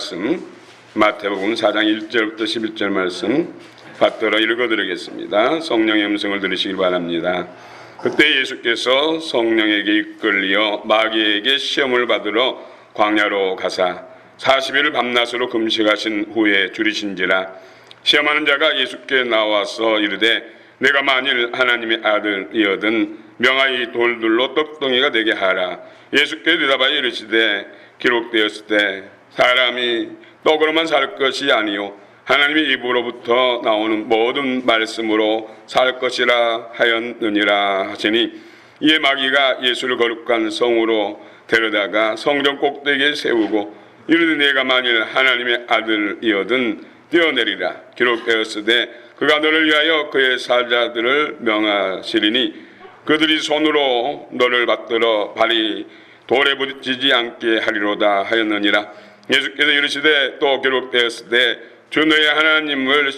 말씀 마태복음 4장 1절부터 11절 말씀 받들어 읽어드리겠습니다. 성령의 음성을 들으시길 바랍니다. 그때 예수께서 성령에게 이끌려 마귀에게 시험을 받으러 광야로 가사 40일 밤낮으로 금식하신 후에 줄이신지라. 시험하는 자가 예수께 나와서 이르되 내가 만일 하나님의 아들이거든 명하여 돌들로 떡덩이가 되게 하라. 예수께 대답하여 이르시되 기록되었을 때 사람이 떡으로만 살 것이 아니요 하나님의 입으로부터 나오는 모든 말씀으로 살 것이라 하였느니라 하시니, 이에 마귀가 예수를 거룩한 성으로 데려다가 성전 꼭대기에 세우고 이르되 내가 만일 하나님의 아들이거든 뛰어내리라. 기록되었으되 그가 너를 위하여 그의 사자들을 명하시리니 그들이 손으로 너를 받들어 발이 돌에 부딪히지 않게 하리로다 하였느니라. 예수께서 이르시되 또 기록되었으되 주 너의 하나님을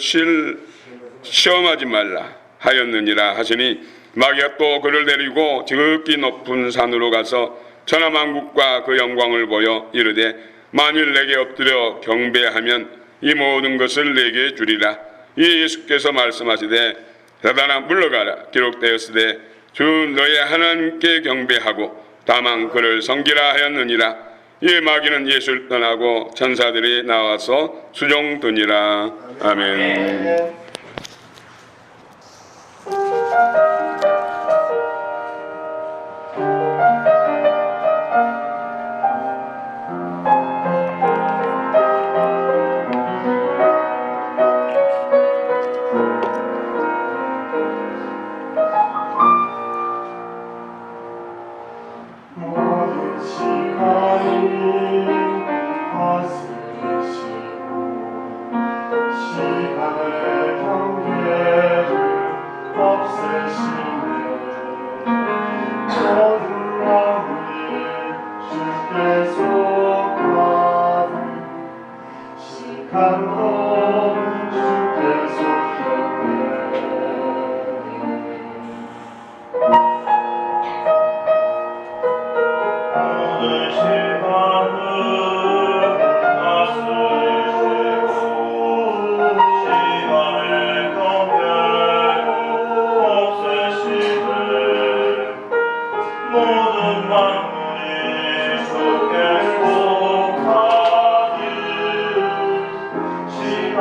시험하지 말라 하였느니라 하시니, 마귀가 또 그를 데리고 지극히 높은 산으로 가서 천하만국과 그 영광을 보여 이르되 만일 내게 엎드려 경배하면 이 모든 것을 내게 주리라. 이에 예수께서 말씀하시되 사단아 물러가라. 기록되었으되 주 너의 하나님께 경배하고 다만 그를 섬기라 하였느니라. 이에 마귀는 예수를 떠나고 천사들이 나와서 수종드니라. 아멘.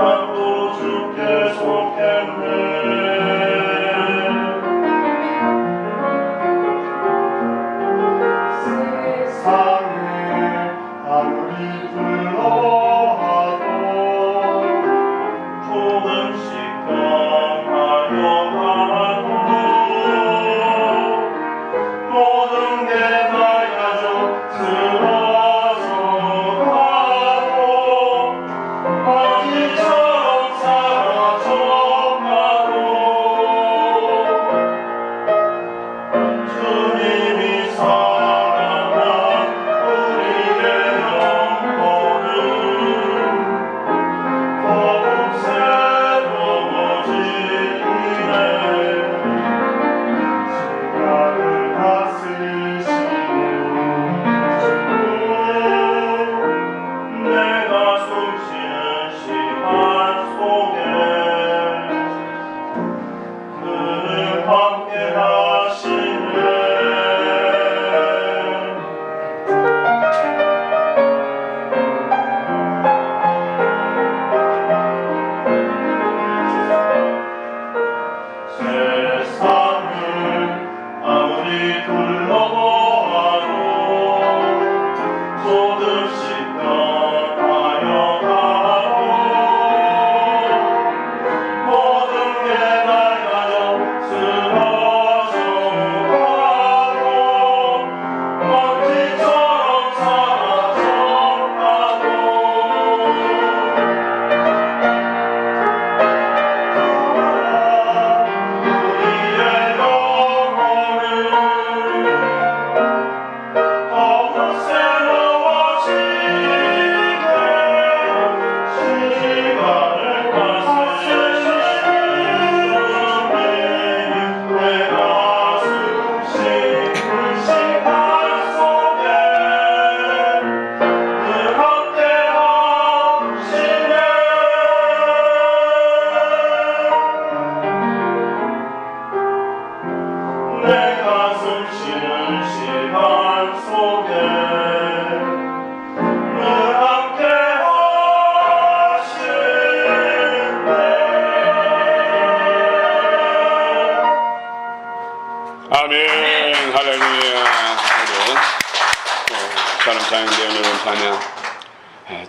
Oh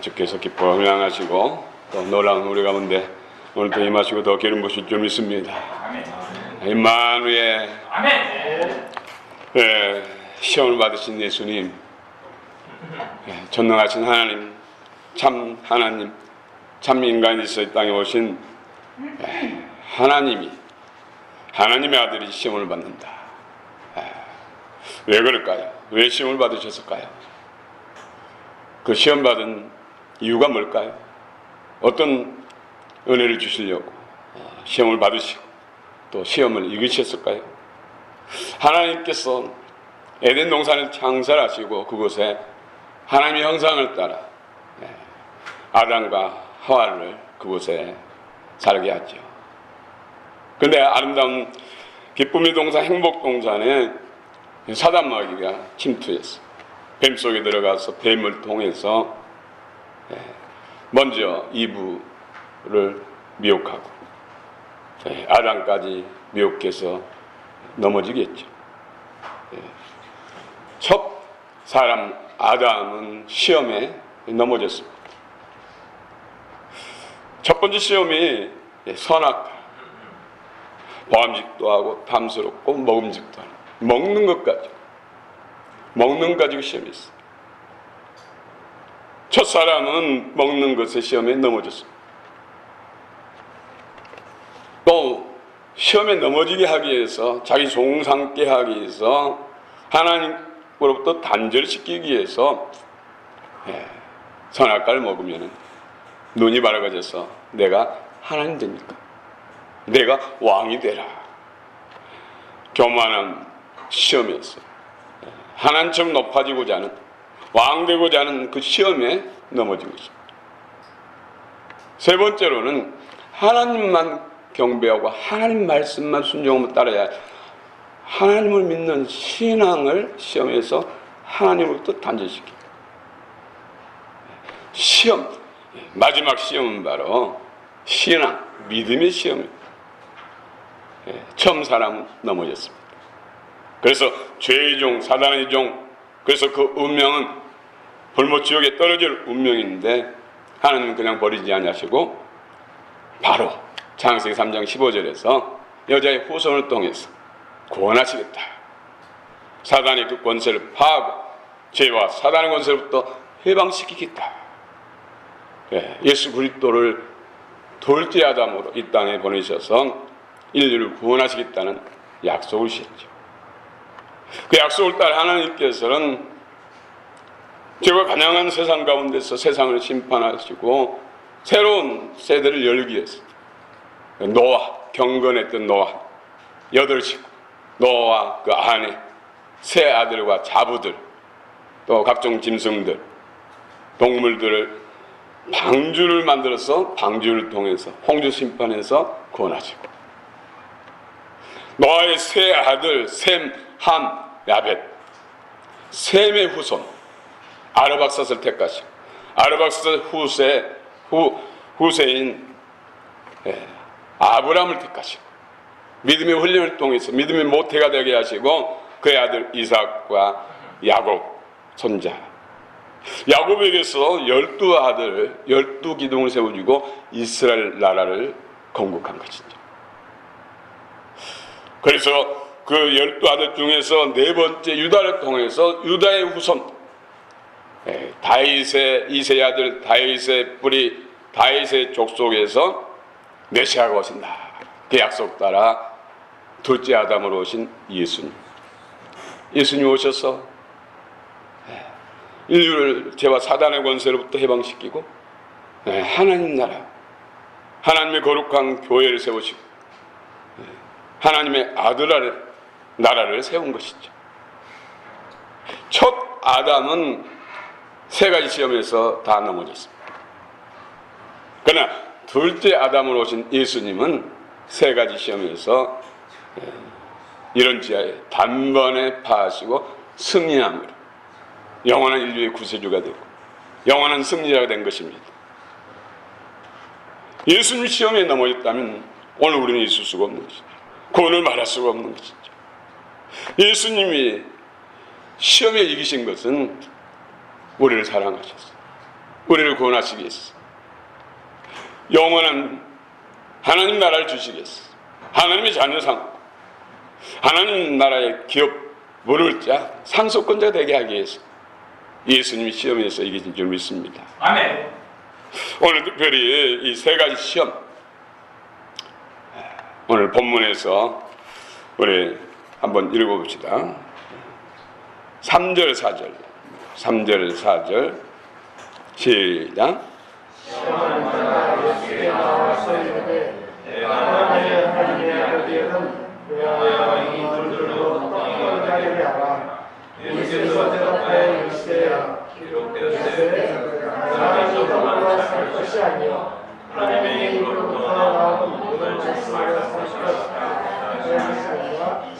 주께서 기뻐 감량하시고 또 놀라운 우리 가운데 오늘도 임하시고 더 기름 부으실 줄 믿습니다. 임마누엘. 시험을 받으신 예수님, 전능하신 하나님, 참 하나님, 참 인간이 있어 이 땅에 오신 하나님의 아들이 시험을 받는다. 왜 그럴까요? 왜 시험을 받으셨을까요? 그 시험 받은 이유가 뭘까요? 어떤 은혜를 주시려고 시험을 받으시고 또 시험을 이기셨을까요? 하나님께서 에덴 동산을 창설하시고 그곳에 하나님의 형상을 따라 아담과 하와를 그곳에 살게 하죠. 그런데 아름다운 기쁨의 동산, 행복 동산에 사단 마귀가 침투했어. 뱀 속에 들어가서 뱀을 통해서 먼저 이브를 미혹하고 아담까지 미혹해서 넘어지겠죠. 첫 사람 아담은 시험에 넘어졌습니다. 첫 번째 시험이 선악과, 보암직도 하고 탐스럽고 먹음직도 하고 먹는 것 가지고 시험했어요. 첫 사람은 먹는 것의 시험에 넘어졌습니다. 또 시험에 넘어지게 하기 위해서, 자기 종상케 하기 위해서, 하나님으로부터 단절시키기 위해서 선악과를 먹으면 눈이 밝아져서 내가 하나님 됩니까? 내가 왕이 되라. 교만한 시험에서 하나님처럼 높아지고자 하는, 왕 되고자 하는 그 시험에 넘어지고 있습니다. 세 번째로는 하나님만 경배하고 하나님 말씀만 순종하며 따라야 하나님을 믿는 신앙을 시험에서 하나님으로부터 단절시킵니다. 시험, 마지막 시험은 바로 신앙, 믿음의 시험입니다. 처음 사람은 넘어졌습니다. 그래서 죄의 종, 사단의 종, 그래서 그 운명은 불못 지옥에 떨어질 운명인데 하나님은 그냥 버리지 않으시고 바로 창세기 3장 15절에서 여자의 후손을 통해서 구원하시겠다. 사단의 그 권세를 파하고 죄와 사단의 권세로부터 해방시키겠다. 예수 그리스도를 둘째 아담으로 이 땅에 보내셔서 인류를 구원하시겠다는 약속을 주셨죠. 그 약속을 따라 하나님께서는 죄가 가난한 세상 가운데서 세상을 심판하시고 새로운 세대를 열기 위해서 노아, 경건했던 노아 8식구, 노아와 그 아내, 세 아들과 자부들, 또 각종 짐승들, 동물들을 방주를 만들어서 방주를 통해서 홍수 심판해서 구원하시고, 노아의 세 아들 셈, 함, 야벳, 셈의 후손 아르박삿을 택하시고 아르박삿 후세인 아브라함을 택하시고 믿음의 훈련을 통해서 믿음의 모태가 되게 하시고 그의 아들 이삭과 야곱 손자 야곱에게서 12아들 12기둥을 세워주고 이스라엘 나라를 건국한 것이죠. 그래서 그 12아들 중에서 네 번째 유다를 통해서 유다의 후손 다윗의 2세 아들 다윗의 뿌리 다윗의 족속에서 메시아가 오신다. 그 약속 따라 둘째 아담으로 오신 예수님. 예수님 오셔서 인류를 죄와 사단의 권세로부터 해방시키고 하나님 나라, 하나님의 거룩한 교회를 세우시고 하나님의 아들 나라를 세운 것이죠. 첫 아담은 세 가지 시험에서 다 넘어졌습니다. 그러나 둘째 아담으로 오신 예수님은 세 가지 시험에서 이런 지하에 단번에 파하시고 승리함으로 영원한 인류의 구세주가 되고 영원한 승리자가 된 것입니다. 예수님 시험에 넘어졌다면 오늘 우리는 있을 수가 없는 것이죠. 구원을 말할 수가 없는 것이죠. 예수님이 시험에 이기신 것은 우리를 사랑하셨어요. 우리를 구원하시기 위해서 영원한 하나님 나라를 주시겠어. 하나님의 자녀 삼고 하나님 나라의 기업 모를 자 상속권자 되게 하기 위해서 예수님이 시험에서 이기신 줄 믿습니다. 아멘. 오늘 특별히 이 세 가지 시험, 오늘 본문에서 우리 한번 읽어봅시다. 3절 4절 3절 4절 시작.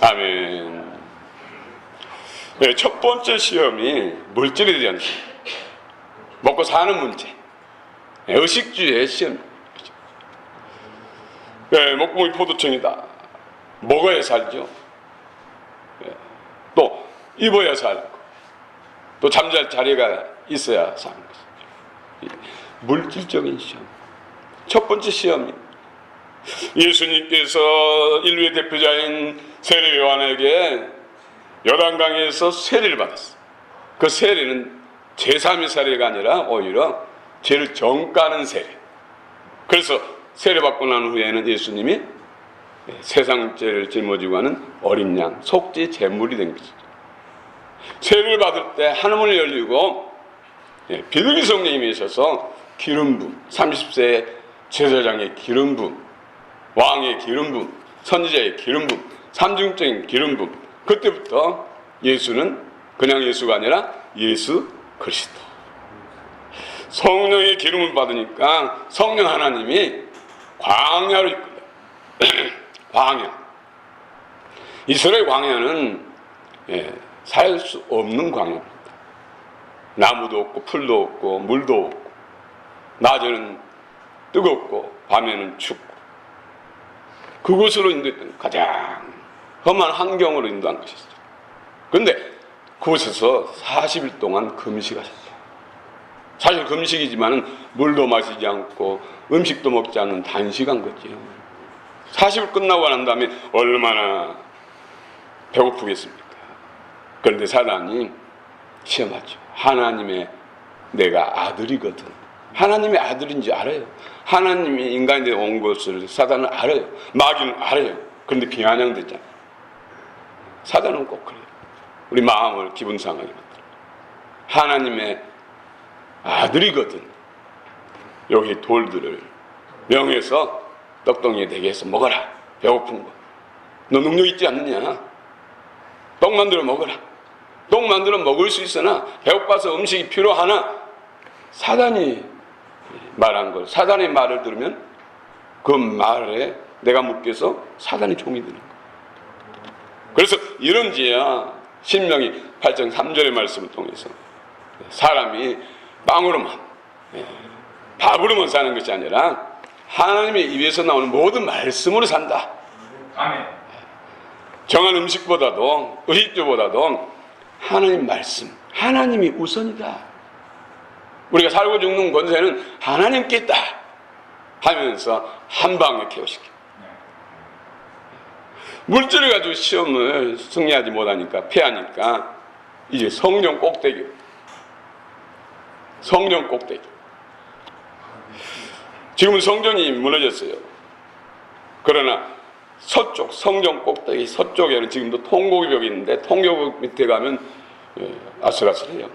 아멘. 네, 첫 번째 시험이 물질에 대한 시험, 먹고 사는 문제, 의식주의 시험. 네, 목공이 포도청이다. 먹어야 살죠. 네, 또 입어야 살고, 또 잠잘 자리가 있어야 사는 것이죠. 물질적인 시험. 첫 번째 시험입니다. 예수님께서 인류의 대표자인 세례 요한에게 요단강에서 세례를 받았어요. 그 세례는 제3의 세례가 아니라 오히려 죄를 정가는 세례. 그래서 세례받고 난 후에는 예수님이 세상 죄를 짊어지고 하는 어린 양, 속죄 제물이 된 것이죠. 세례를 받을 때 하늘문이 열리고 비둘기 성령님이 있어서 기름 부음, 30세의 제사장의 기름 부음, 왕의 기름 부음, 선지자의 기름 부음, 삼중적인 기름 부음. 그때부터 예수는 그냥 예수가 아니라 예수 그리스도. 성령의 기름을 받으니까 성령 하나님이 광야로 이끌어요. 광야. 이스라엘 광야는 살 수 없는 광야입니다. 나무도 없고 풀도 없고 물도 없고 낮에는 뜨겁고 밤에는 춥고 그곳으로 인도했던 가장 험한 환경으로 인도한 것이죠. 그런데 그곳에서 40일 동안 금식하셨어요. 사실 금식이지만 물도 마시지 않고 음식도 먹지 않는 단식한 거죠. 40일 끝나고 난 다음에 얼마나 배고프겠습니까? 그런데 사단이 시험하죠. 하나님의 내가 아들이거든. 하나님의 아들인지 알아요. 하나님이 인간에 온 것을 사단은 알아요. 마귀는 알아요. 그런데 비아냥되잖아요. 사단은 꼭 그래요. 우리 마음을 기분 상하게 만들어요. 하나님의 아들이거든. 여기 돌들을 명해서 떡덩이에 대게 해서 먹어라. 배고픈 거. 너 능력 있지 않느냐? 떡 만들어 먹어라. 떡 만들어 먹을 수 있으나 배고파서 음식이 필요하나 사단이 말한 걸, 사단의 말을 들으면 그 말에 내가 묶여서 사단이 종이 되는 거예요. 그래서 이런지야 신명기 8장 3절의 말씀을 통해서 사람이 빵으로만, 밥으로만 사는 것이 아니라 하나님의 입에서 나오는 모든 말씀으로 산다. 아멘. 정한 음식보다도, 의식주보다도 하나님 말씀, 하나님이 우선이다. 우리가 살고 죽는 권세는 하나님께 있다 하면서 한 방에 케어시켜. 물질을 가지고 시험을 승리하지 못하니까, 패하니까 이제 성령 꼭대기. 성령 꼭대기. 지금은 성전이 무너졌어요. 그러나 서쪽, 성전 꼭대기 서쪽에는 지금도 통곡벽이 있는데 통곡벽 밑에 가면 아슬아슬해요.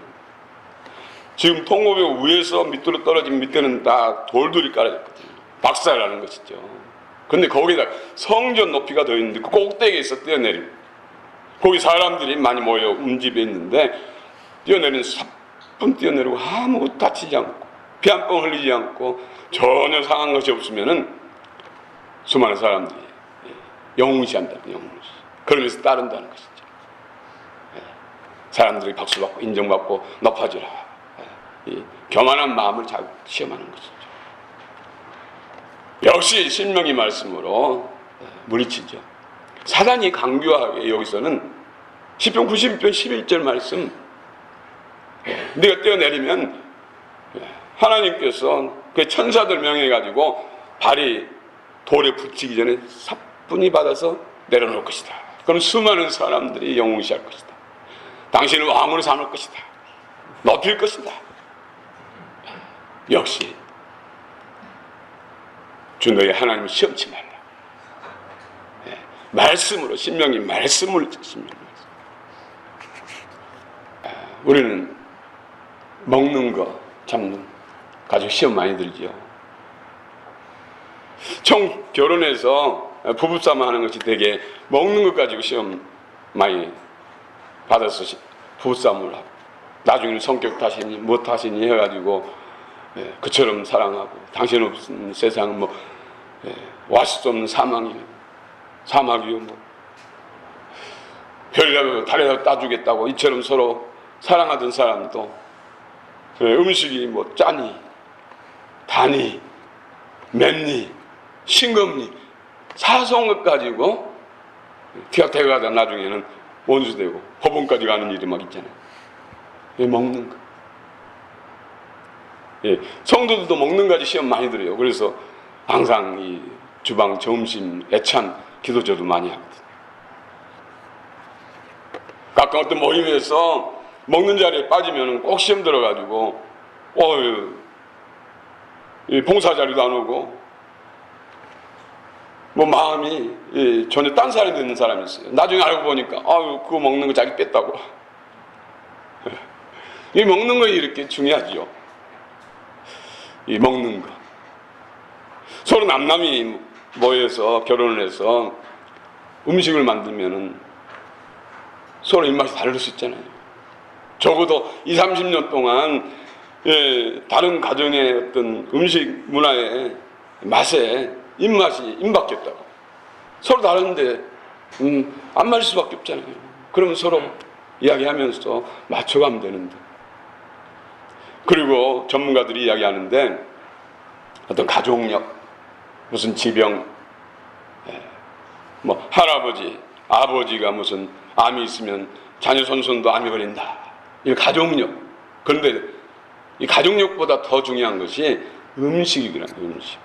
지금 통곡벽 위에서 밑으로 떨어진 밑에는 다 돌들이 깔아졌거든요. 박살나는 것이죠. 근데 거기다 성전 높이가 더 있는데 그 꼭대기에서 뛰어내리고 거기 사람들이 많이 모여 움집해 있는데 뛰어내리는 사뿐 뛰어내리고 아무것도 다치지 않고 피 한 번 흘리지 않고 전혀 상한 것이 없으면은 수많은 사람들이 영웅시한다. 영웅시. 그러면서 따른다는 것이죠. 사람들이 박수받고 인정받고 높아지라. 이 교만한 마음을 잘 시험하는 것이죠. 역시 신명기 말씀으로 물리치죠. 사단이 강교하게 여기서는 시편 92편 11절 말씀, 네가 뛰어내리면 하나님께서 그 천사들 명해가지고 발이 돌에 붙이기 전에 사뿐히 받아서 내려놓을 것이다. 그럼 수많은 사람들이 영웅시할 것이다. 당신을 왕으로 삼을 것이다. 높일 것이다. 역시 주 너희 하나님을 시험치 말라. 말씀으로, 신명이 말씀을 신명이. 우리는 먹는 거 참 가지고 시험 많이 들지요. 총 결혼해서 부부싸움 하는 것이 되게 먹는 것 가지고 시험 많이 받아서 부부싸움을 하고, 나중에는 성격 탓이니 뭐 탓이니 해가지고 그처럼 사랑하고, 당신 없는 세상은 뭐 왔을 수 없는 사막이요 뭐 별이라도 달이라도 따주겠다고 이처럼 서로 사랑하던 사람도 음식이 뭐 짜니 다니 맵니 싱겁니 사소한 것 가지고 티격태격하다 나중에는 원수되고 법원까지 가는 일이 막 있잖아요. 먹는 거. 성도들도 먹는 가지 시험 많이 들어요. 그래서 항상 이 주방 점심 애찬 기도 저도 많이 하거든요. 가끔 어떤 모임에서 먹는 자리에 빠지면 꼭 시험 들어가지고 봉사 자리도 안 오고 뭐 마음이 전혀 딴 사람이 되는 사람이 있어요. 나중에 알고 보니까 그거 먹는 거 자기 뺐다고. 이 먹는 거 이렇게 중요하지요. 이 먹는 거. 서로 남남이 모여서 결혼을 해서 음식을 만들면은 서로 입맛이 다를 수 있잖아요. 적어도 20-30년 동안 다른 가정의 어떤 음식 문화의 맛에 입맛이 임박했다고. 서로 다른데 안 맞을 수밖에 없잖아요. 그러면 서로 이야기하면서 맞춰가면 되는데. 그리고 전문가들이 이야기하는데 어떤 가족력, 무슨 지병, 뭐 할아버지, 아버지가 무슨 암이 있으면 자녀 손손도 암이 걸린다. 이 가족력. 그런데 이 가족력보다 더 중요한 것이 음식이구나. 음식.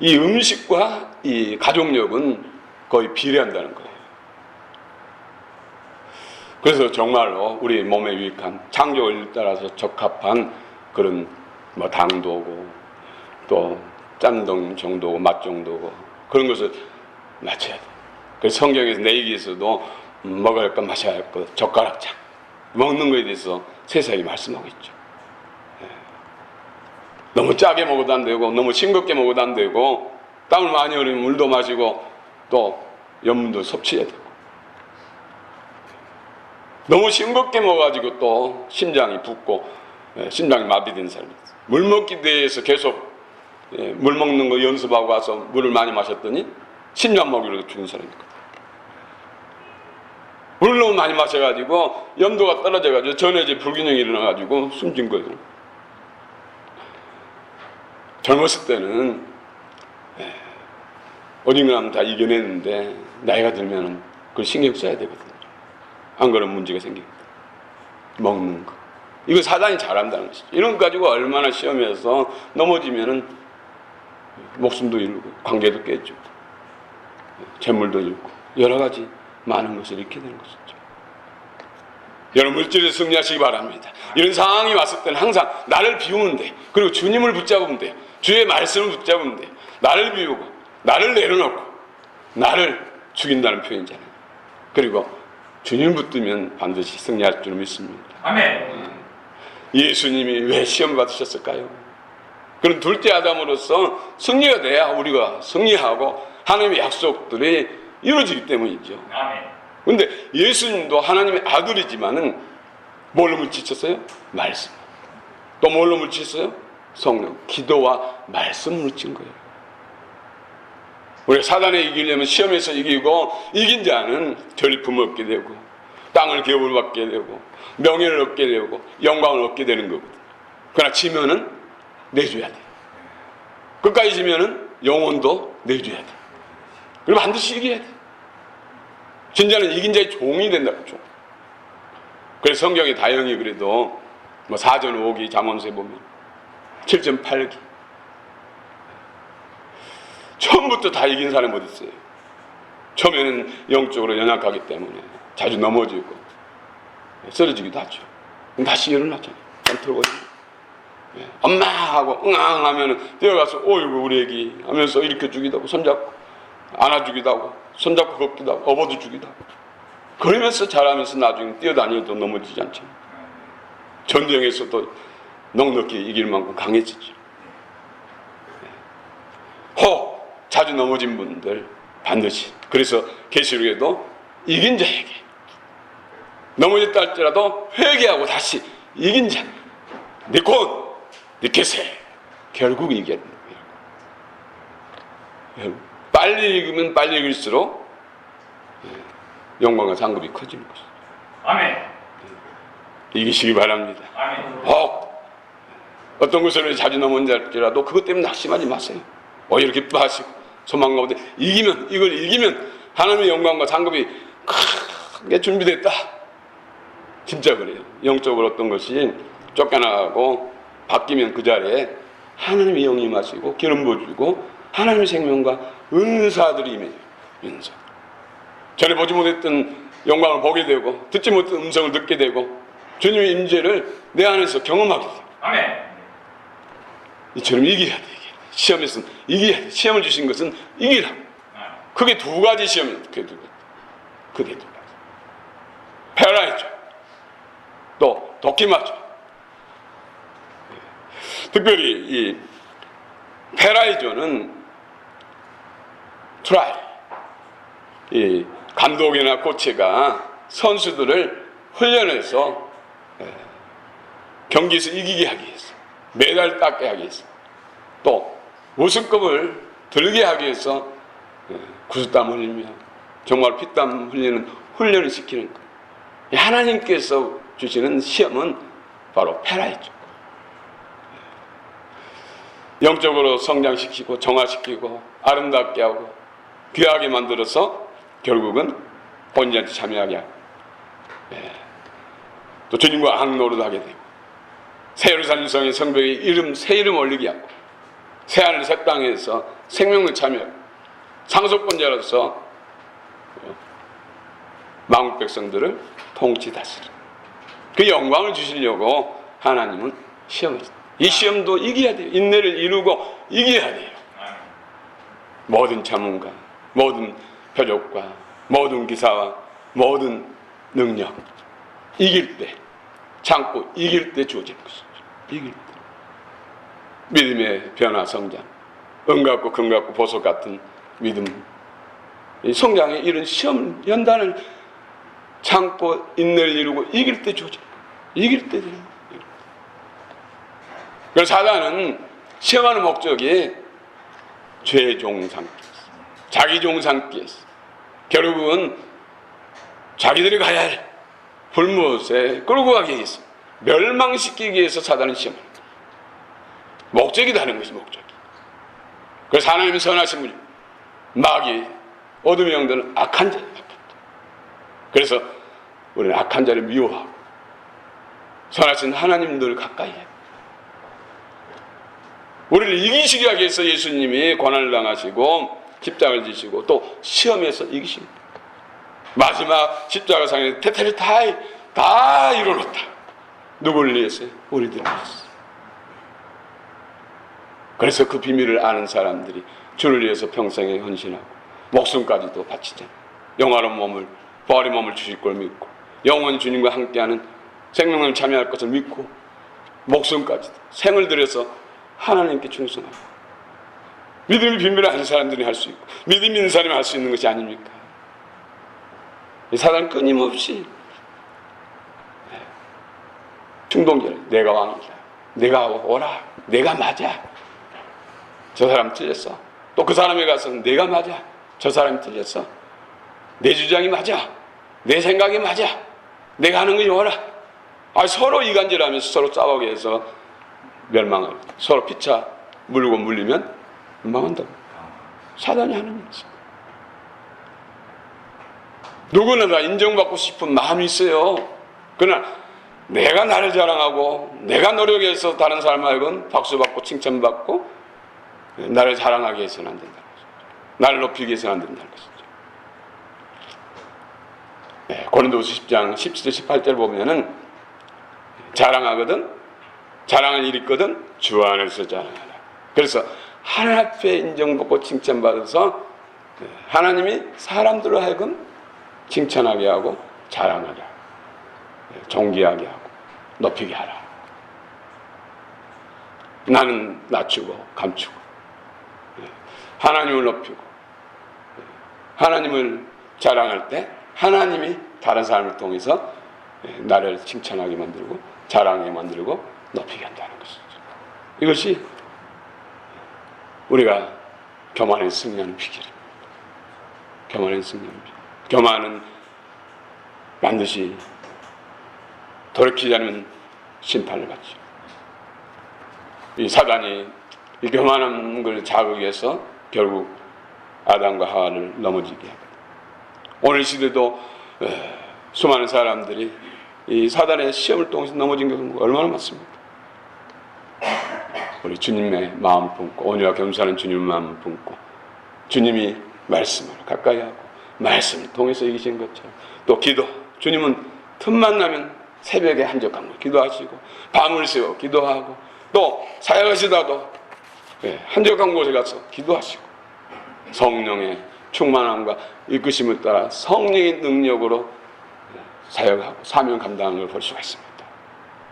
이 음식과 이 가족력은 거의 비례한다는 거예요. 그래서 정말로 우리 몸에 유익한 창조를 따라서 적합한 그런 뭐 당도고 또 짠동 정도고 맛 정도고 그런 것을 맞춰야 돼. 그래서 성경에서 내기에서도 먹어야 할 것 마셔야 할 것 젓가락장 먹는 거에 대해서 세세하게 말씀하고 있죠. 너무 짜게 먹어도 안 되고 너무 싱겁게 먹어도 안 되고 땀을 많이 흘리면 물도 마시고 또 염분도 섭취해야 되고 너무 싱겁게 먹어가지고 또 심장이 붓고 심장이 마비된 사람이 있어요. 물 먹기 대회에서 계속 물 먹는 거 연습하고 와서 물을 많이 마셨더니 심장 먹이로 죽은 사람이 있거든요. 물을 너무 많이 마셔가지고 염도가 떨어져가지고 전해질 불균형이 일어나가지고 숨진 거예요. 젊었을 때는 어딘가는 다 이겨냈는데 나이가 들면 그걸 신경 써야 되거든요. 안 그러면 문제가 생깁니다. 먹는 거. 이거 사단이 잘한다는 것이죠. 이런 거 가지고 얼마나 시험해서 넘어지면은 목숨도 잃고 관계도 깨지고 재물도 잃고 여러 가지 많은 것을 잃게 되는 것이죠. 여러분 물질에 승리하시기 바랍니다. 이런 상황이 왔을 때는 항상 나를 비우면 돼. 그리고 주님을 붙잡으면 돼. 주의 말씀을 붙잡으면 돼. 나를 비우고 나를 내려놓고 나를 죽인다는 표현이잖아요. 그리고 주님을 붙들면 반드시 승리할 줄 믿습니다. 아멘. 예수님이 왜 시험 받으셨을까요? 그럼 둘째 아담으로서 승리가 돼야 우리가 승리하고 하나님의 약속들이 이루어지기 때문이죠. 아멘. 근데 예수님도 하나님의 아들이지만은 뭘로 물리쳤어요? 말씀. 또 뭘로 물리쳤어요? 성령. 기도와 말씀 물리친 거예요. 우리가 사단에 이기려면 시험에서 이기고 이긴 자는 전리품을 얻게 되고 땅을 기업을 받게 되고 명예를 얻게 되고 영광을 얻게 되는 거거든요. 그러나 지면은 내줘야 돼. 끝까지 지면은 영혼도 내줘야 돼. 그럼 반드시 이겨야 돼. 진짜는 이긴 자의 종이 된다고. 종. 그래서 성경의 다영이 그래도 뭐 4전 5기 잠언서에 보면 7.8기. 처음부터 다 이긴 사람이 어디 있어요? 처음에는 영적으로 연약하기 때문에 자주 넘어지고 쓰러지기도 하죠. 다시 일어나잖아요. 좀 털고 엄마 하고 응앙 하면은 뛰어가서 어이구 우리 애기 하면서 일으켜주기도 하고 손잡고 안아주기도 하고 손잡고 걷기도 하고 업어도 주기도 하고 그러면서 자라면서 나중에 뛰어다니도 넘어지지 않잖아요. 전쟁에서도 넉넉히 이길 만큼 강해지죠. 혹 자주 넘어진 분들 반드시, 그래서 계시록에도 이긴 자에게 넘어졌다 할지라도 회개하고 다시 이긴 자 니콘 니케세 결국 이겨야 된다. 빨리 읽으면 빨리 읽을수록 영광과 상급이 커지는 것이죠. 아멘. 이기시기 바랍니다. 아멘. 어떤 것을 자주 넘어질지라도 그것 때문에 낙심하지 마세요. 오히려 기뻐하시고 소망 가운데 이걸 이기면 하나님의 영광과 상급이 크게 준비됐다. 진짜 그래요. 영적으로 어떤 것이 쫓겨나가고 바뀌면 그 자리에 하나님의 영이 임하시고 기름 부어주고 하나님의 생명과 은사들이 임해요. 은사. 전에 보지 못했던 영광을 보게 되고 듣지 못했던 음성을 듣게 되고 주님의 임재를 내 안에서 경험하게 돼요. 아멘. 이처럼 이겨야 돼. 시험에서는 이겨야 돼. 시험을 주신 것은 이기라. 그게 두 가지 시험이에요. 그게 두 가지. 페라이죠. 또 도끼마죠. 특별히 이 페라이조는 트라이. 이 감독이나 코치가 선수들을 훈련해서 경기에서 이기게 하기 위해서, 메달 땄게 하기 위해서, 또 우승급을 들게 하기 위해서 구슬땀 흘리며 정말 피땀 흘리는 훈련을 시키는 것. 하나님께서 주시는 시험은 바로 페라이죠. 영적으로 성장시키고 정화시키고 아름답게 하고 귀하게 만들어서 결국은 본인한테 참여하게 하고 또 주님과 항노릇 하게 되고 새 예루살렘 성의 성벽에 새 이름 올리게 하고 새 하늘 새 땅에서 생명을 참여하고 상속권자로서 만국 백성들을 통치 다스리는 그 영광을 주시려고 하나님은 시험을 했습니다. 이 시험도 이겨야 돼요. 인내를 이루고 이겨야 돼요. 모든 자문과 모든 표적과 모든 기사와 모든 능력 이길 때 참고 이길 때 주어지는 것이죠. 이길 때 믿음의 변화 성장 은 같고 금 같고 보석 같은 믿음 이 성장의 이런 시험 연단을 참고 인내를 이루고 이길 때 주어져. 이길 때 되는 거예요. 그래서 사단은 시험하는 목적이 죄 종삼기, 자기 종삼기, 결국은 자기들이 가야 할 불못에 끌고 가기 위해서 멸망시키기 위해서 사단은 시험합니다. 목적이 다른 것이 목적이. 그래서 하나님은 선하신 분이 마귀 어둠의 영들은 악한 자예요. 그래서 우리는 악한 자를 미워하고 선하신 하나님들을 가까이 해요. 우리를 이기시게 하기 위해서 예수님이 고난을 당하시고 십자가를 지시고 또 시험에서 이기십니다. 마지막 십자가상에 태태를 다 이뤄놓다. 누구를 위해서요? 우리들을 위해서. 그래서 그 비밀을 아는 사람들이 주를 위해서 평생에 헌신하고 목숨까지도 바치잖아요. 영화로운 몸을 부활의 몸을 주실 걸 믿고 영원 주님과 함께하는 생명을 참여할 것을 믿고 목숨까지도 생을 들여서 하나님께 충성하고 믿음의 비밀을 아는 사람들이 할 수 있고 믿음 있는 사람이 할 수 있는 것이 아닙니까? 이 사단 끊임없이 충동절 내가 왕이다. 내가 오라. 내가 맞아. 저 사람 틀렸어. 또 그 사람에 가서 내가 맞아. 저 사람이 틀렸어. 내 주장이 맞아. 내 생각이 맞아. 내가 하는 거 오라. 서로 이간질하면서 서로 싸우게 해서 멸망을 서로 피차 물고 물리면 멸망한다고. 사단이 하는 일이죠. 누구나 다 인정받고 싶은 마음이 있어요. 그러나 내가 나를 자랑하고 내가 노력해서 다른 사람하고는 박수받고 칭찬받고 나를 자랑하게 해서는 안 된다는 것이죠. 나를 높이기 위해서는 안 된다는 것이죠. 네, 고린도후서 10장 17절 18절 보면은 자랑하거든 자랑할 일이 있거든 주 안에서 자랑하라. 그래서 하나님 앞에 인정받고 칭찬받아서 하나님이 사람들로 하여금 칭찬하게 하고 자랑하게 하고 존귀하게 하고 높이게 하라. 나는 낮추고 감추고 하나님을 높이고 하나님을 자랑할 때 하나님이 다른 사람을 통해서 나를 칭찬하게 만들고 자랑하게 만들고 높이게 한다는 것이죠. 이것이 우리가 교만에 승리하는 비결입니다. 교만에 승리하는 비결. 교만은 반드시 돌이키지 않으면 심판을 받죠. 이 사단이 이 교만한 걸 자극해서 결국 아담과 하와를 넘어지게 합니다. 오늘 시대도 수많은 사람들이 이 사단의 시험을 통해서 넘어진 경우가 얼마나 많습니까? 우리 주님의 마음을 품고 온유와 겸손한 주님의 마음을 품고 주님이 말씀을 가까이 하고 말씀을 통해서 이기신 것처럼 또 기도, 주님은 틈만 나면 새벽에 한적한 기도하시고 밤을 새워 기도하고 또 사역하시다도 한적한 곳에 가서 기도하시고 성령의 충만함과 이끄심을 따라 성령의 능력으로 사역하고 사명 감당을 볼 수가 있습니다.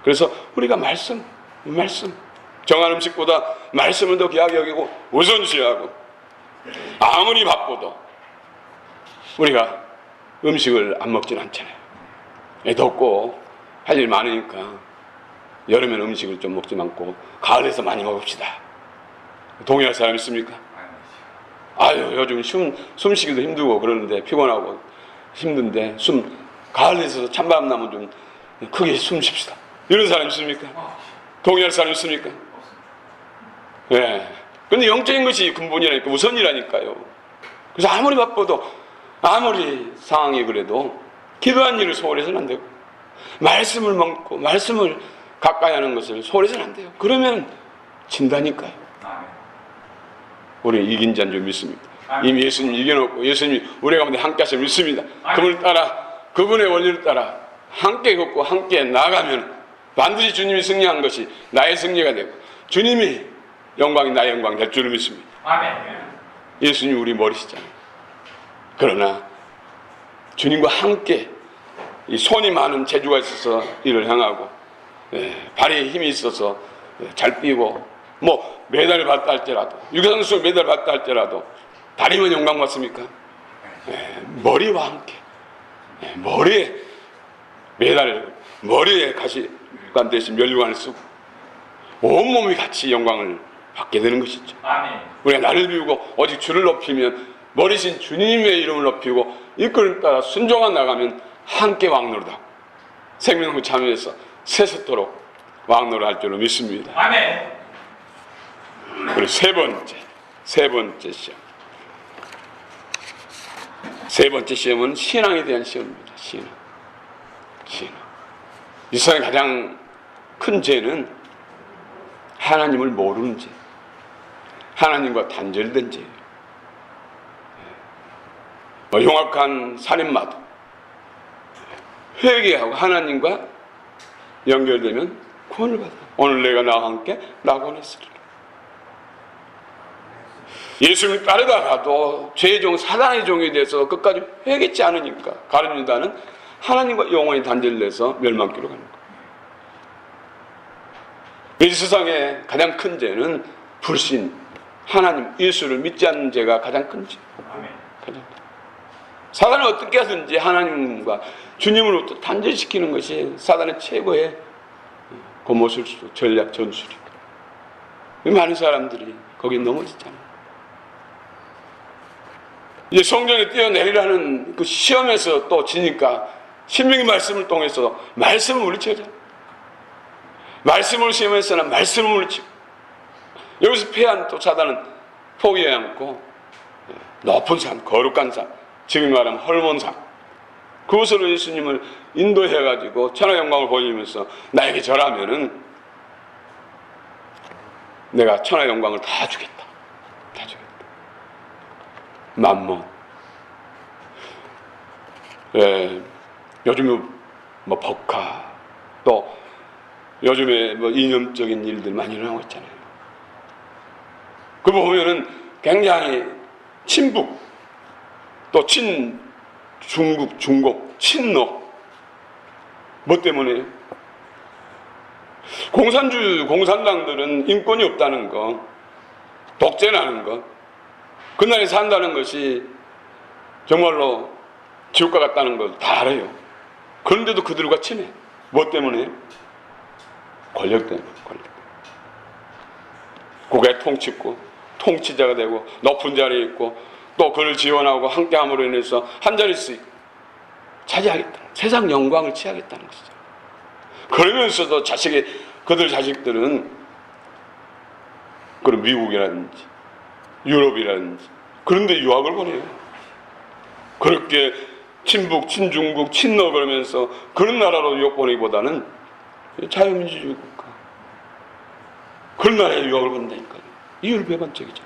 그래서 우리가 말씀 정한 음식보다 말씀을 더 귀하게 여기고 우선시하고 아무리 바빠도 우리가 음식을 안 먹진 않잖아요. 덥고 할 일 많으니까 여름엔 음식을 좀 먹지 않고 가을에서 많이 먹읍시다. 동의할 사람 있습니까? 아유 요즘 숨쉬기도 힘들고 그러는데 피곤하고 힘든데 가을에서 찬바람 나면 좀 크게 숨 쉽시다. 이런 사람 있습니까? 동의할 사람 있습니까? 네. 근데 영적인 것이 근본이라니까 우선이라니까요. 그래서 아무리 바빠도 아무리 상황이 그래도 기도한 일을 소홀해서는 안 되고 말씀을 먹고 말씀을 가까이 하는 것을 소홀해서는 안 돼요. 그러면 진다니까요. 우리 이긴 자인 줄 믿습니다. 이미 예수님 이겨놓고 예수님이 우리 가운데 함께 하시면 믿습니다. 그분을 따라 그분의 원리를 따라 함께 걷고 함께 나가면 반드시 주님이 승리한 것이 나의 승리가 되고 주님이 영광이 나의 영광 될 줄을 믿습니다. 아멘. 예수님이 우리 머리시잖아요. 그러나 주님과 함께 이 손이 많은 재주가 있어서 이를 향하고 발에 힘이 있어서 잘 뛰고 뭐 메달을 받다 할지라도 유교선수 메달을 받다 할지라도 다리만 영광 받습니까? 머리와 함께 머리에 메달을 머리에 가시관 대신 면류관을 쓰고 온몸이 같이 영광을 받게 되는 것이죠. 아멘. 우리가 나를 비우고 오직 주를 높이면 머리신 주님의 이름을 높이고 이끌을 따라 순종한 나가면 함께 왕노릇하고 생명을 참여해서 세세토록 왕노릇 할 줄로 믿습니다. 아멘. 그리고 세 번째 시험. 세 번째 시험은 신앙에 대한 시험입니다. 신앙. 이 세상의 가장 큰 죄는 하나님을 모르는 죄, 하나님과 단절된 죄예요. 흉악한 살인마도 회개하고 하나님과 연결되면 구원을 받아요. 오늘 내가 나와 함께 낙원했으리라. 예수님을 따르다가도 죄의 종 사단의 종이 돼서 끝까지 회개치 않으니까 가룟유다는 하나님과 영원히 단절돼서 멸망기로 가는 거예요. 이 세상의 가장 큰 죄는 불신, 하나님, 예수를 믿지 않는 죄가 가장 큰 죄. 가장. 사단은 어떻게 하든지 하나님과 주님으로부터 단절시키는 것이 사단의 최고의 고모술수, 전략, 전술이고 많은 사람들이 거기 넘어지잖아요. 이제 성전에 뛰어내리라는 그 시험에서 또 지니까 신명의 말씀을 통해서 말씀을 물리쳐야 말씀을 시험에서는 말씀을 물리치고 여기서 패한 또 사단은 포기하지 않고 높은 산, 거룩한 산, 지금 말하면 헐몬산 그것으로 예수님을 인도해가지고 천하 영광을 보이면서 나에게 절하면은 내가 천하 영광을 다 주겠다. 다 주겠다. 만몬. 요즘에 뭐 법화, 또 요즘에 뭐 이념적인 일들 많이 일어나고 있잖아요. 그거 보면은 굉장히 친북, 또 친중국, 중국, 친노. 뭐 때문에요? 공산당들은 인권이 없다는 거, 독재라는 거, 그 나라에 산다는 것이 정말로 지옥과 같다는 걸 다 알아요. 그런데도 그들과 친해. 뭐 때문에? 권력 때문에. 권력. 국가의 통치고 통치자가 되고 높은 자리에 있고 또 그를 지원하고 함께함으로 인해서 한 자리씩 차지하겠다. 세상 영광을 취하겠다는 것이죠. 그러면서도 그들 자식들은 그런 미국이라든지 유럽이라든지 그런데 유학을 보내요. 그렇게 친북, 친중국, 친러 그러면서 그런 나라로 유학 보내기보다는 자유민주주의 국가 그런 나라에 유학을 보낸다니까요. 이율 배반적이죠.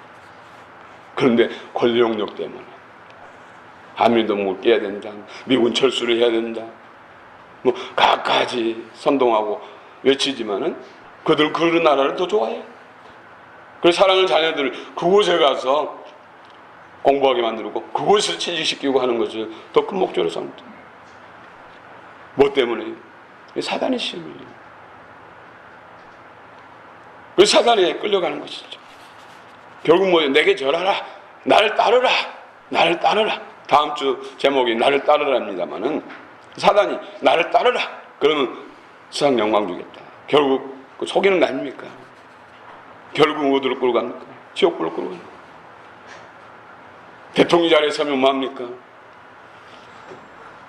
그런데 권력력 때문에 한민동맹을 깨야 된다, 미군 철수를 해야 된다, 뭐 각가지 선동하고 외치지만은 그들 그런 나라를 더 좋아해. 그래서 사랑하는 자녀들 그곳에 가서 공부하게 만들고 그곳을 취직시키고 하는 것을 더 큰 목적으로 삼다. 뭐 때문에? 사단의 시험이에요. 그 사단에 끌려가는 것이죠. 결국 뭐예요? 내게 절하라, 나를 따르라, 나를 따르라. 다음 주 제목이 나를 따르라입니다만은 사단이 나를 따르라 그러면 세상 영광 주겠다. 결국 속이는 거 아닙니까? 결국 어디로 끌고 갑니까? 지옥불로 끌고 갑니까? 대통령 자리에 서면 뭐합니까?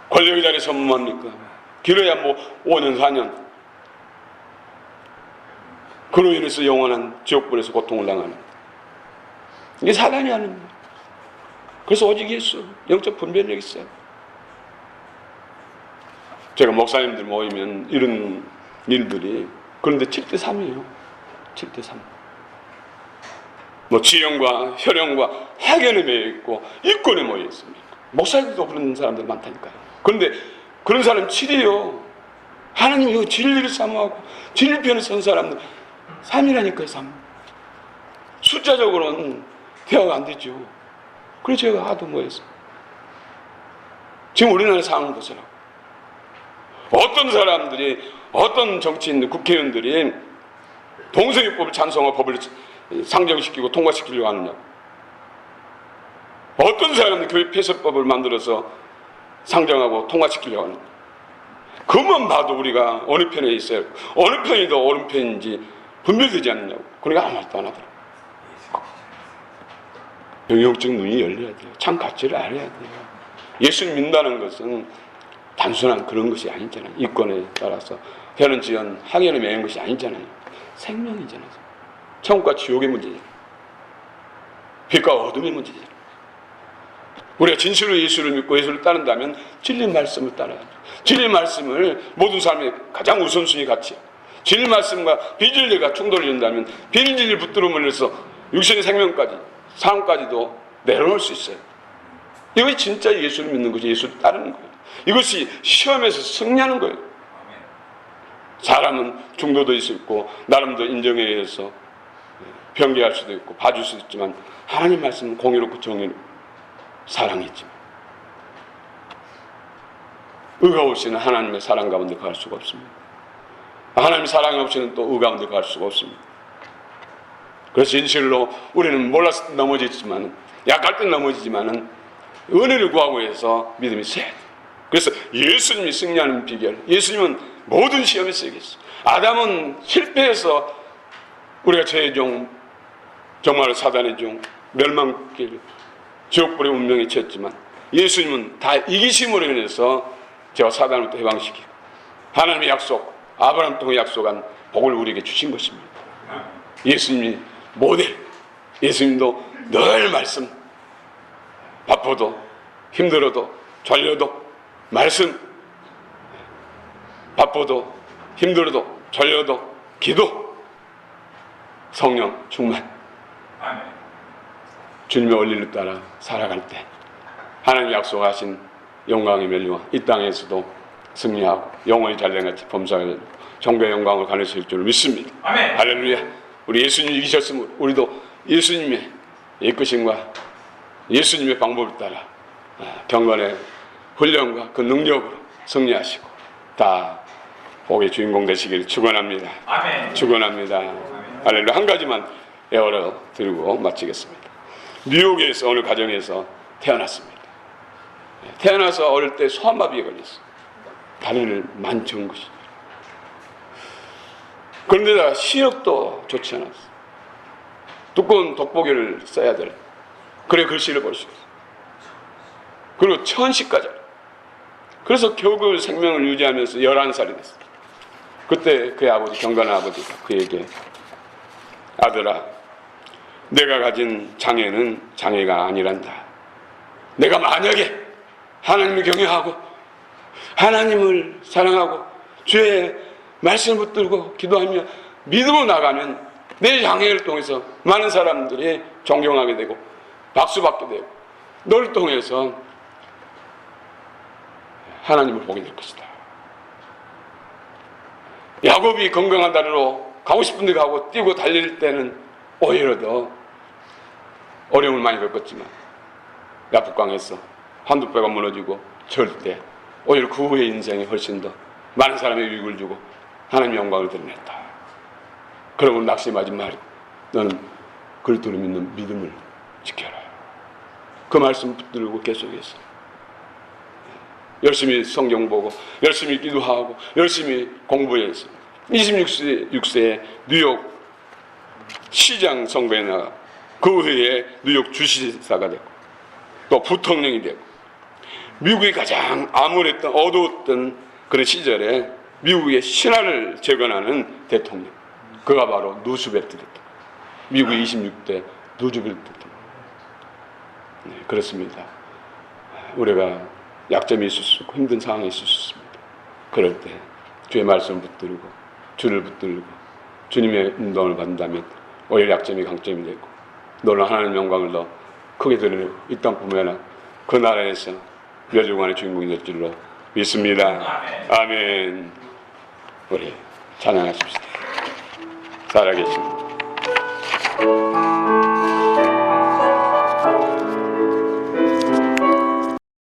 권력의 자리에 서면 뭐합니까? 길어야 뭐 5년 4년 그로 인해서 영원한 지옥불에서 고통을 당하는 이게 사단이 하는 거예요. 그래서 오직 예수 영적 분별력이 있어요. 제가 목사님들 모이면 이런 일들이 그런데 7대3이에요. 7대3 뭐 지형과 혈연과 학연에 매여 있고 이권에 모여 있습니다. 목사님들도 그런 사람들 많다니까요. 그런데 그런 사람 7이에요. 하나님 이거 진리를 사모하고 진리 편에 선 사람들 3이라니까요. 3 숫자적으로는 대화가 안 되죠. 그래서 제가 하도 뭐했어. 지금 우리나라 상황을 보세요. 어떤 사람들이 어떤 정치인들 국회의원들이 동성애법을 찬성하고 법을 상정시키고 통과시키려고 하느냐. 어떤 사람들이 교회 폐쇄법을 만들어서 상정하고 통과시키려고 하느냐. 그것만 봐도 우리가 어느 편에 있어요. 어느 편이 더 옳은 편인지 분별되지 않느냐고. 그러니까 아무 말도 안 하더라고요. 영역적 눈이 열려야 돼요. 참 가치를 알아야 돼요. 예수를 믿는다는 것은 단순한 그런 것이 아니잖아요. 이권에 따라서 혈연, 지연, 학연에 매인 것이 아니잖아요. 생명이잖아요. 천국과 지옥의 문제잖아요. 빛과 어둠의 문제잖아요. 우리가 진실로 예수를 믿고 예수를 따른다면 진리 말씀을 따라야죠. 진리 말씀을 모든 사람의 가장 우선순위 가치야. 진리 말씀과 비진리가 충돌이 된다면 비진리를 붙들음으로 해서 육신의 생명까지 삶까지도 내려놓을 수 있어요. 이것이 진짜 예수를 믿는 거지. 예수를 따르는 거예요. 이것이 시험에서 승리하는 거예요. 사람은 중도도 있고 나름도 인정에 의해서 변개할 수도 있고 봐줄 수도 있지만 하나님 말씀은 공의롭고 정의롭고 사랑이지만 의가 없이는 하나님의 사랑 가운데 갈 수가 없습니다. 하나님의 사랑이 없이는 또 의 가운데 갈 수가 없습니다. 그래서 진실로 우리는 몰랐을 때 넘어지지만 약할 때 넘어지지만은 은혜를 구하고 해서 믿음이 세야 돼. 그래서 예수님이 승리하는 비결, 예수님은 모든 시험에 쓰겠어. 아담은 실패해서 우리가 죄의 종, 정말 사단의 종, 멸망길, 지옥불의 운명에 처했지만 예수님은 다 이기심으로 인해서 저와 사단을 해방시키고 하나님의 약속, 아브라함 통해 약속한 복을 우리에게 주신 것입니다. 예수님이 모델, 예수님도 늘 말씀, 바빠도 힘들어도 졸려도 말씀, 바빠도 힘들어도 졸려도 기도, 성령 충만, 주님의 원리를 따라 살아갈 때 하나님 약속하신 영광의 멸류와 이 땅에서도 승리하고 영원히 잘된같이 범사에 정교의 영광을 가질 수 있을 줄 믿습니다. 아멘. 할렐루야. 우리 예수님이 이기셨으므로 우리도 예수님의 이끄심과 예수님의 방법을 따라 경건의 훈련과 그 능력으로 승리하시고 다 복의 주인공 되시길 축원합니다. 아멘. 축원합니다. 할렐루야. 한 가지만 에어러 드리고 마치겠습니다. 뉴욕에서 어느 가정에서 태어났습니다. 태어나서 어릴 때 소아마비에 걸렸어요. 다리를 만져온 것이죠. 그런데다가 시력도 좋지 않았어요. 두꺼운 돋보기를 써야 될. 그래 글씨를 볼 수 있어요. 그리고 천시까지. 그래서 겨우 그 생명을 유지하면서 11살이 됐어요. 그때 그의 아버지, 경건한 아버지가 그에게 아들아, 내가 가진 장애는 장애가 아니란다. 내가 만약에 하나님을 경외하고 하나님을 사랑하고 주의 말씀을 붙들고 기도하며 믿음으로 나가면 내 장애를 통해서 많은 사람들이 존경하게 되고 박수받게 되고 너를 통해서 하나님을 보게 될 것이다. 야곱이 건강한 다리로 가고 싶은 데 가고 뛰고 달릴 때는 오히려 더 어려움을 많이 겪었지만 야복강에서 한두 배가 무너지고 절대 오히려 그 후의 인생이 훨씬 더 많은 사람의 유익을 주고 하나님의 영광을 드러냈다. 그러면 낙심하지 말고 너는 그리스도를 믿는 믿음을 지켜라. 그 말씀 붙들고 계속해서 열심히 성경 보고 열심히 기도하고 열심히 공부해서 26세에 뉴욕 시장 선거에 나가 그 후에 뉴욕 주시사가 되고 또 부통령이 되고 미국이 가장 암울했던 어두웠던 그런 시절에 미국의 신화를 재건하는 대통령, 그가 바로 루스벨트 대통령, 미국의 26대 루스벨트 대통령. 네, 그렇습니다. 우리가 약점이 있을 수 있고 힘든 상황이 있을 수 있습니다. 그럴 때 주의 말씀을 붙들고 주를 붙들고 주님의 인도를 받는다면 오히려 약점이 강점이 되고 너는 하나님의 영광을 더 크게 드러내고 이 땅 보면 그 나라에서 멸종관의 주인공이 될 줄로 믿습니다. 아멘. 우리 찬양하십시다. 살아계십니다.